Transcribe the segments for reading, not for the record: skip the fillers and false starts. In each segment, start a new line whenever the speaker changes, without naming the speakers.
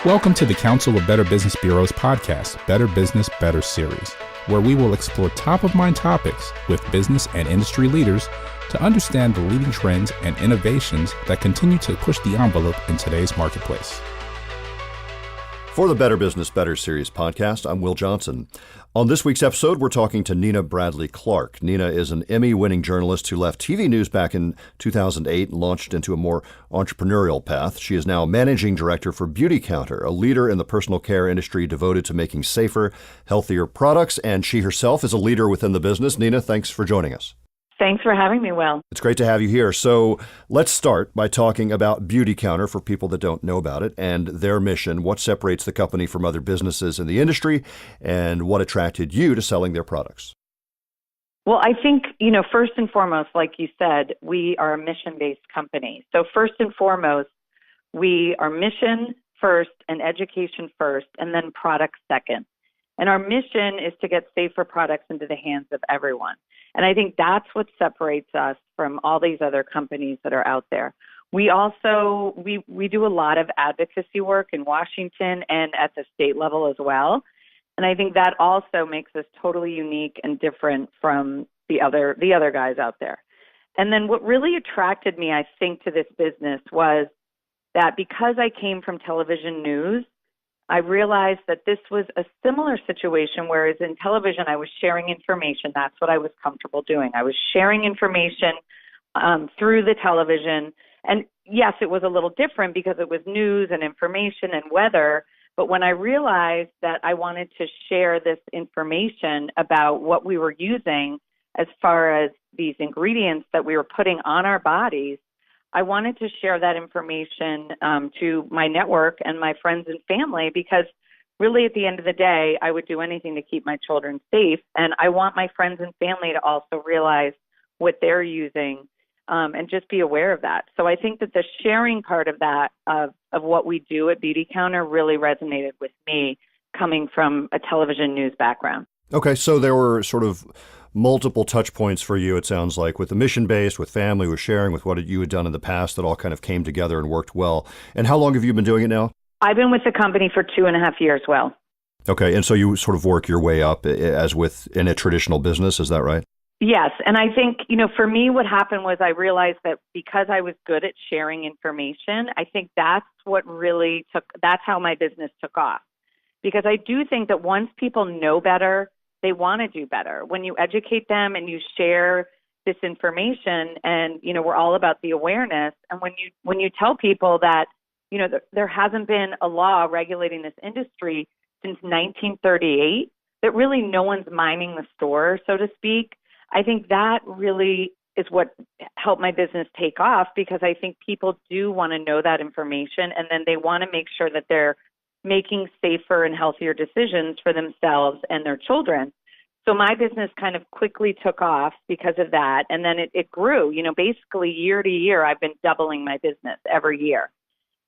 Welcome to the Council of Better Business Bureau's podcast, Better Business, Better Series, where we will explore top-of-mind topics with business and industry leaders to understand the leading trends and innovations that continue to push the envelope in today's marketplace.
For the Better Business, Better Series podcast, I'm Will Johnson. On this week's episode, we're talking to Nina Bradley Clarke. Nina is an Emmy-winning journalist who left TV news back in 2008 and launched into a more entrepreneurial path. She is now managing director for Beautycounter, a leader in the personal care industry devoted to making safer, healthier products, and she herself is a leader within the business. Nina, thanks for joining us.
Thanks for having me, Will.
It's great to have you here. So let's start by talking about Beautycounter for people that don't know about it and their mission, what separates the company from other businesses in the industry, and what attracted you to selling their products.
Well, I think, first and foremost, like you said, we are a mission-based company. So first and foremost, we are mission first and education first, and then product second. And our mission is to get safer products into the hands of everyone. And I think that's what separates us from all these other companies that are out there. We also, we do a lot of advocacy work in Washington and at the state level as well. And I think that also makes us totally unique and different from the other guys out there. And then what really attracted me, I think, to this business was that because I came from television news, I realized that this was a similar situation, whereas in television, I was sharing information. That's what I was comfortable doing. I was sharing information through the television. And yes, it was a little different because it was news and information and weather. But when I realized that I wanted to share this information about what we were using as far as these ingredients that we were putting on our bodies, I wanted to share that information to my network and my friends and family, because really at the end of the day, I would do anything to keep my children safe. And I want my friends and family to also realize what they're using and just be aware of that. So I think that the sharing part of that, of what we do at Beautycounter, really resonated with me coming from a television news background.
Okay, so there were sort of multiple touch points for you, it sounds like, with the mission-based, with family, with sharing, with what you had done in the past that all kind of came together and worked well. And how long have you been doing it now?
I've been with the company for 2.5 years, Will.
Okay, and so you sort of work your way up as in a traditional business, is that right?
Yes, and I think, for me, what happened was I realized that because I was good at sharing information, I think that's how my business took off. Because I do think that once people know better, they want to do better. When you educate them and you share this information, and we're all about the awareness. And when you tell people that there hasn't been a law regulating this industry since 1938, that really no one's minding the store, so to speak. I think that really is what helped my business take off, because I think people do want to know that information, and then they want to make sure that they're making safer and healthier decisions for themselves and their children. So my business kind of quickly took off because of that. And then it grew, basically year to year, I've been doubling my business every year.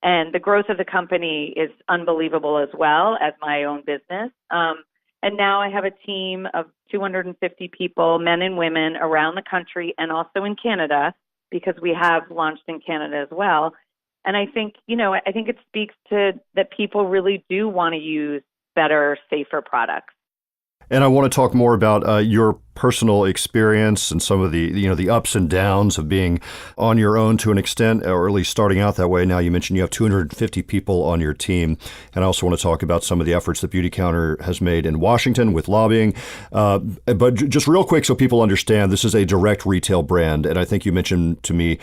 And the growth of the company is unbelievable as well as my own business. And now I have a team of 250 people, men and women around the country and also in Canada, because we have launched in Canada as well. And I think, it speaks to that people really do want to use better, safer products.
And I want to talk more about your personal experience and some of the ups and downs of being on your own to an extent, or at least starting out that way. Now, you mentioned you have 250 people on your team. And I also want to talk about some of the efforts that Beautycounter has made in Washington with lobbying. But just real quick, so people understand, this is a direct retail brand. And I think you mentioned to me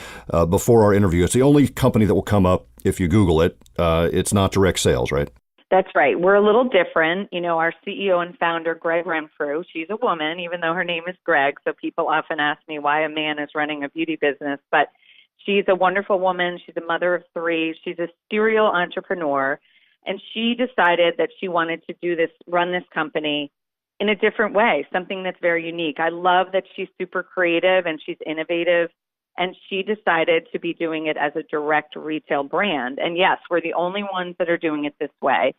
before our interview, it's the only company that will come up if you Google it. It's not direct sales, right?
That's right. We're a little different. Our CEO and founder, Greg Renfrew, she's a woman, even though her name is Greg. So people often ask me why a man is running a beauty business. But she's a wonderful woman. She's a mother of 3. She's a serial entrepreneur. And she decided that she wanted to run this company in a different way, something that's very unique. I love that she's super creative and she's innovative. And she decided to be doing it as a direct retail brand. And yes, we're the only ones that are doing it this way.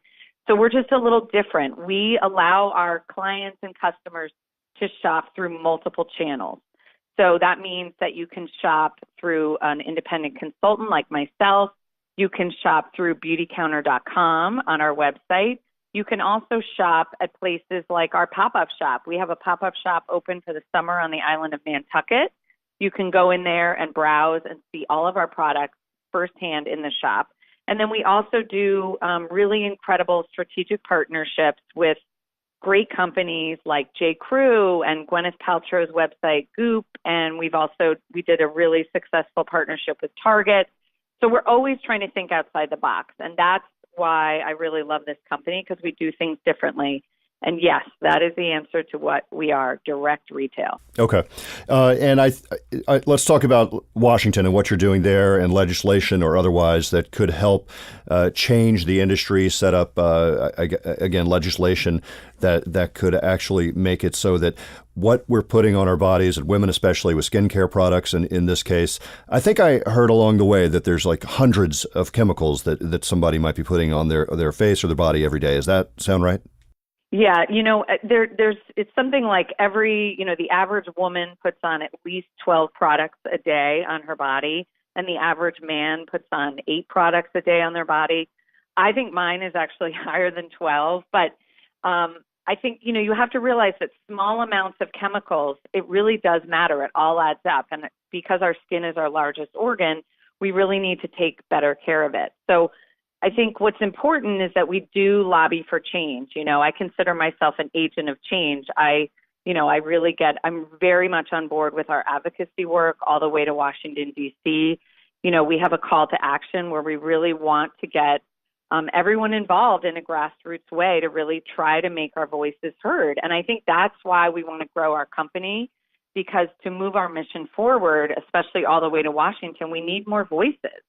So we're just a little different. We allow our clients and customers to shop through multiple channels. So that means that you can shop through an independent consultant like myself. You can shop through beautycounter.com on our website. You can also shop at places like our pop-up shop. We have a pop-up shop open for the summer on the island of Nantucket. You can go in there and browse and see all of our products firsthand in the shop. And then we also do really incredible strategic partnerships with great companies like J. Crew and Gwyneth Paltrow's website Goop. And we did a really successful partnership with Target. So we're always trying to think outside the box. And that's why I really love this company, because we do things differently. And yes, that is the answer to what we are, direct retail.
Okay. And I let's talk about Washington and what you're doing there and legislation or otherwise that could help change the industry, set up, again, legislation that could actually make it so that what we're putting on our bodies, and women especially with skincare products, and in this case, I think I heard along the way that there's like hundreds of chemicals that somebody might be putting on their face or their body every day. Does that sound right?
Yeah, it's something like the average woman puts on at least 12 products a day on her body, and the average man puts on 8 products a day on their body. I think mine is actually higher than 12, but I think, you have to realize that small amounts of chemicals, it really does matter. It all adds up. And because our skin is our largest organ, we really need to take better care of it. So I think what's important is that we do lobby for change. I consider myself an agent of change. I'm very much on board with our advocacy work all the way to Washington, D.C. We have a call to action where we really want to get everyone involved in a grassroots way to really try to make our voices heard. And I think that's why we want to grow our company, because to move our mission forward, especially all the way to Washington, we need more voices.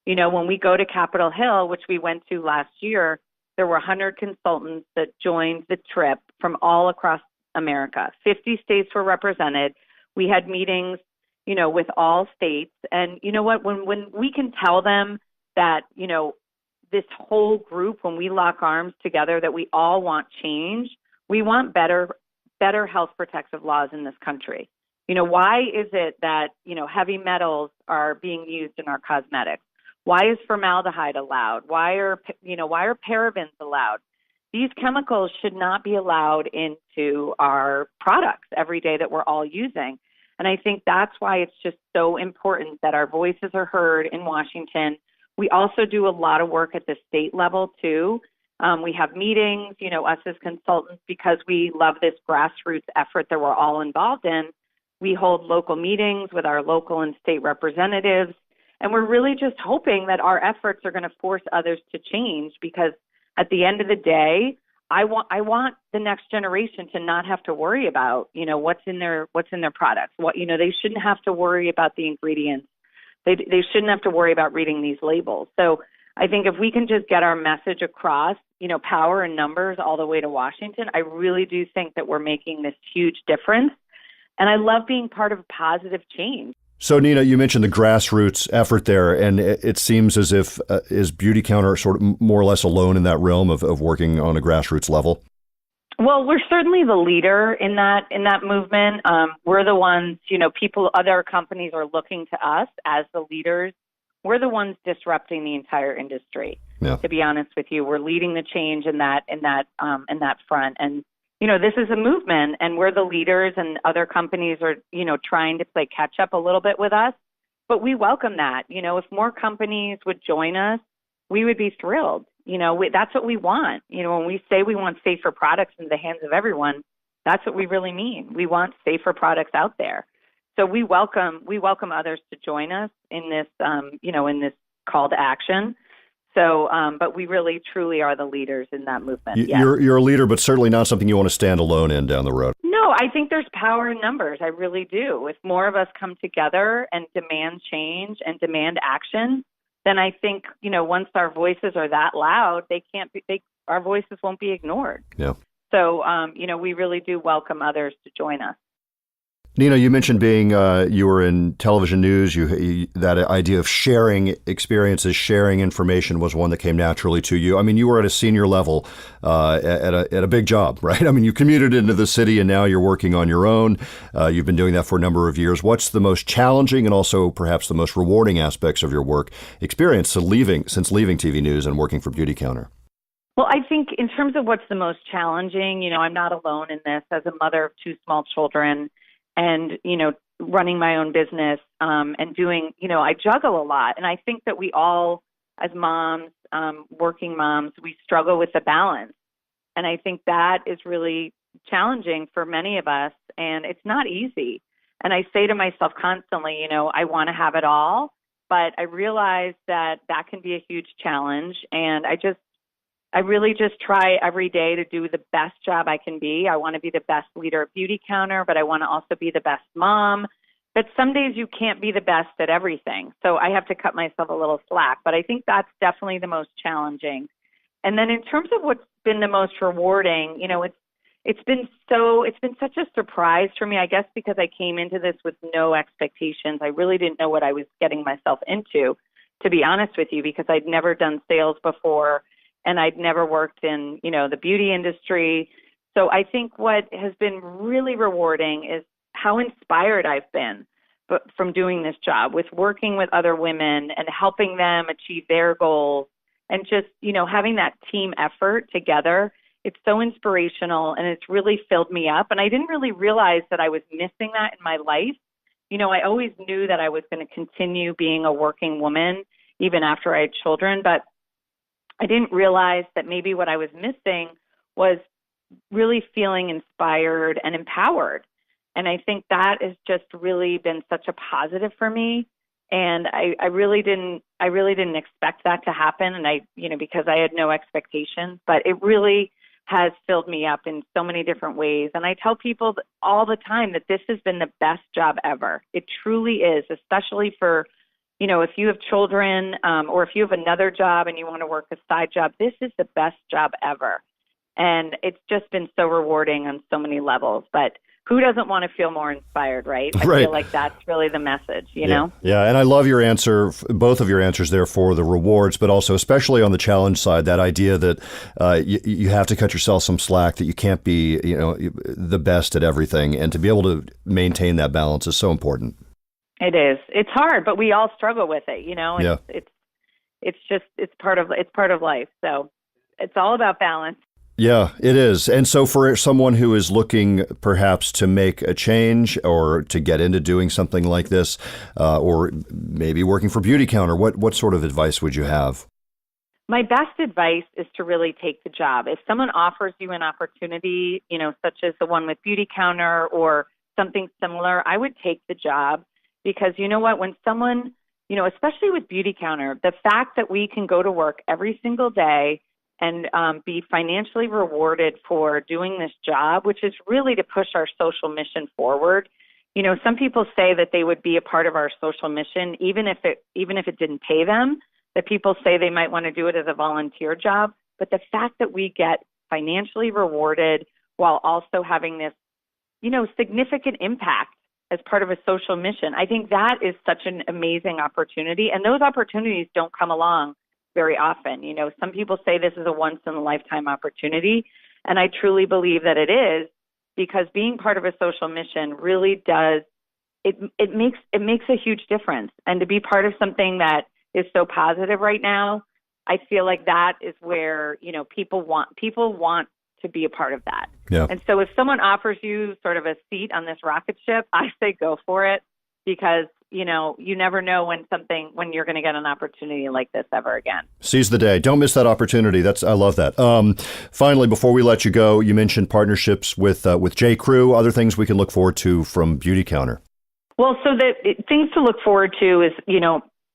When we go to Capitol Hill, which we went to last year, there were 100 consultants that joined the trip from all across America. 50 states were represented. We had meetings, with all states. And you know what? When we can tell them that, this whole group, when we lock arms together, that we all want change, we want better health protective laws in this country. Why is it that, heavy metals are being used in our cosmetics? Why is formaldehyde allowed? Why are parabens allowed? These chemicals should not be allowed into our products every day that we're all using. And I think that's why it's just so important that our voices are heard in Washington. We also do a lot of work at the state level, too. We have meetings, us as consultants, because we love this grassroots effort that we're all involved in. We hold local meetings with our local and state representatives. And we're really just hoping that our efforts are going to force others to change, because at the end of the day, I want the next generation to not have to worry about, what's in their products. They shouldn't have to worry about the ingredients. They shouldn't have to worry about reading these labels. So I think if we can just get our message across, power and numbers all the way to Washington, I really do think that we're making this huge difference. And I love being part of positive change.
So, Nina, you mentioned the grassroots effort there, and it seems as if is Beautycounter sort of more or less alone in that realm of working on a grassroots level?
Well, we're certainly the leader in that movement. We're the ones, other companies are looking to us as the leaders. We're the ones disrupting the entire industry. Yeah. To be honest with you, we're leading the change in that front. And this is a movement, and we're the leaders, and other companies are, trying to play catch up a little bit with us. But we welcome that. If more companies would join us, we would be thrilled. That's what we want. When we say we want safer products in the hands of everyone, that's what we really mean. We want safer products out there. So we welcome others to join us in this, in this call to action. So, but we really, truly are the leaders in that movement. Yes.
You're a leader, but certainly not something you want to stand alone in down the road.
No, I think there's power in numbers. I really do. If more of us come together and demand change and demand action, then I think, once our voices are that loud, our voices won't be ignored.
Yeah.
So, we really do welcome others to join us.
Nina, you mentioned being you were in television news. That idea of sharing experiences, sharing information was one that came naturally to you. I mean, you were at a senior level at a big job, right? I mean, you commuted into the city, and now you're working on your own. You've been doing that for a number of years. What's the most challenging and also perhaps the most rewarding aspects of your work experience since leaving TV news and working for Beautycounter?
Well, I think in terms of what's the most challenging, I'm not alone in this as a mother of two small children and, running my own business and doing, I juggle a lot. And I think that we all, as moms, working moms, we struggle with the balance. And I think that is really challenging for many of us. And it's not easy. And I say to myself constantly, I want to have it all, but I realize that can be a huge challenge. And I really just try every day to do the best job I can be. I want to be the best leader at Beautycounter, but I want to also be the best mom. But some days you can't be the best at everything. So I have to cut myself a little slack. But I think that's definitely the most challenging. And then in terms of what's been the most rewarding, it's been such a surprise for me, I guess, because I came into this with no expectations. I really didn't know what I was getting myself into, to be honest with you, because I'd never done sales before. And I'd never worked in, the beauty industry. So I think what has been really rewarding is how inspired I've been from doing this job, with working with other women and helping them achieve their goals and just, having that team effort together. It's so inspirational and it's really filled me up. And I didn't really realize that I was missing that in my life. I always knew that I was going to continue being a working woman even after I had children, but I didn't realize that maybe what I was missing was really feeling inspired and empowered. And I think that has just really been such a positive for me. And I really didn't expect that to happen. And because I had no expectations, but it really has filled me up in so many different ways. And I tell people all the time that this has been the best job ever. It truly is, especially for if you have children or if you have another job and you want to work a side job, this is the best job ever. And it's just been so rewarding on so many levels. But who doesn't want to feel more inspired, right? I feel like that's really the message, you know?
Yeah, and I love your answer, both of your answers there for the rewards, but also especially on the challenge side, that idea that you have to cut yourself some slack, that you can't be the best at everything. And to be able to maintain that balance is so important.
It is. It's hard, but we all struggle with it,
Yeah.
It's part of life. So it's all about balance.
Yeah, it is. And so for someone who is looking perhaps to make a change or to get into doing something like this, or maybe working for Beautycounter, what sort of advice would you have?
My best advice is to really take the job. If someone offers you an opportunity, such as the one with Beautycounter or something similar, I would take the job. Because you know what, when someone, especially with Beautycounter, the fact that we can go to work every single day and be financially rewarded for doing this job, which is really to push our social mission forward. Some people say that they would be a part of our social mission, even if it didn't pay them, that people say they might want to do it as a volunteer job. But the fact that we get financially rewarded while also having this, significant impact as part of a social mission, I think that is such an amazing opportunity. And those opportunities don't come along very often. Some people say this is a once in a lifetime opportunity. And I truly believe that it is, because being part of a social mission really does, it makes a huge difference. And to be part of something that is so positive right now, I feel like that is where, people want to be a part of that.
Yeah.
And so if someone offers you sort of a seat on this rocket ship, I say go for it, because, you never know when you're going to get an opportunity like this ever again.
Seize the day. Don't miss that opportunity. I love that. Finally, before we let you go, you mentioned partnerships with J. Crew, other things we can look forward to from Beautycounter.
Well, so things to look forward to is,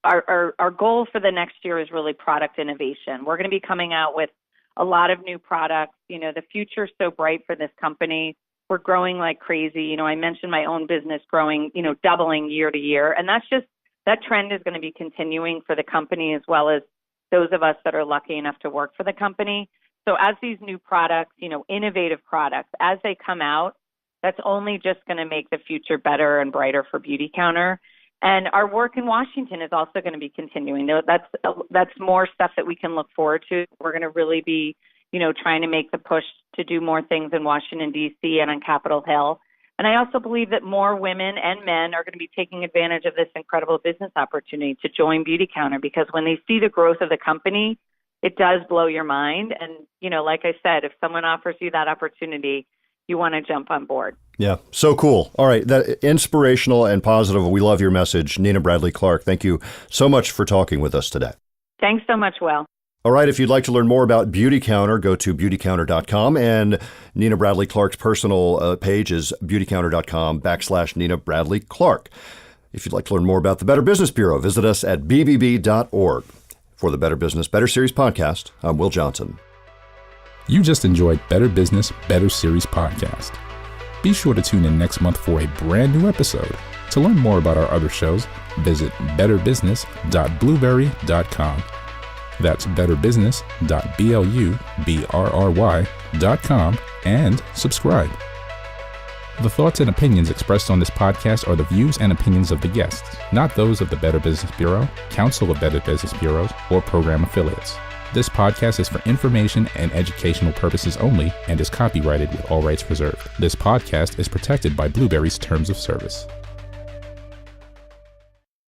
our goal for the next year is really product innovation. We're going to be coming out with a lot of new products. The future's so bright for this company. We're growing like crazy. I mentioned my own business growing, doubling year to year. And that trend is going to be continuing for the company, as well as those of us that are lucky enough to work for the company. So as these new products, innovative products, as they come out, That's only just going to make the future better and brighter for Beautycounter. And our work in Washington is also going to be continuing. That's more stuff that we can look forward to. We're going to really be, trying to make the push to do more things in Washington, D.C. and on Capitol Hill. And I also believe that more women and men are going to be taking advantage of this incredible business opportunity to join Beautycounter, because when they see the growth of the company, it does blow your mind. And, like I said, if someone offers you that opportunity, you want to jump on board.
Yeah, so cool. All right, that inspirational and positive. We love your message. Nina Bradley Clarke, thank you so much for talking with us today.
Thanks so much, Will.
All right, if you'd like to learn more about Beautycounter, go to beautycounter.com. And Nina Bradley Clarke's personal page is beautycounter.com/Nina Bradley Clarke. If you'd like to learn more about the Better Business Bureau, visit us at bbb.org. For the Better Business, Better Series podcast, I'm Will Johnson.
You just enjoyed Better Business, Better Series podcast. Be sure to tune in next month for a brand new episode. To learn more about our other shows, visit betterbusiness.blueberry.com. That's betterbusiness.blueberry.com and subscribe. The thoughts and opinions expressed on this podcast are the views and opinions of the guests, not those of the Better Business Bureau, Council of Better Business Bureaus, or program affiliates. This podcast is for information and educational purposes only and is copyrighted with all rights reserved. This podcast is protected by Blueberry's Terms of Service.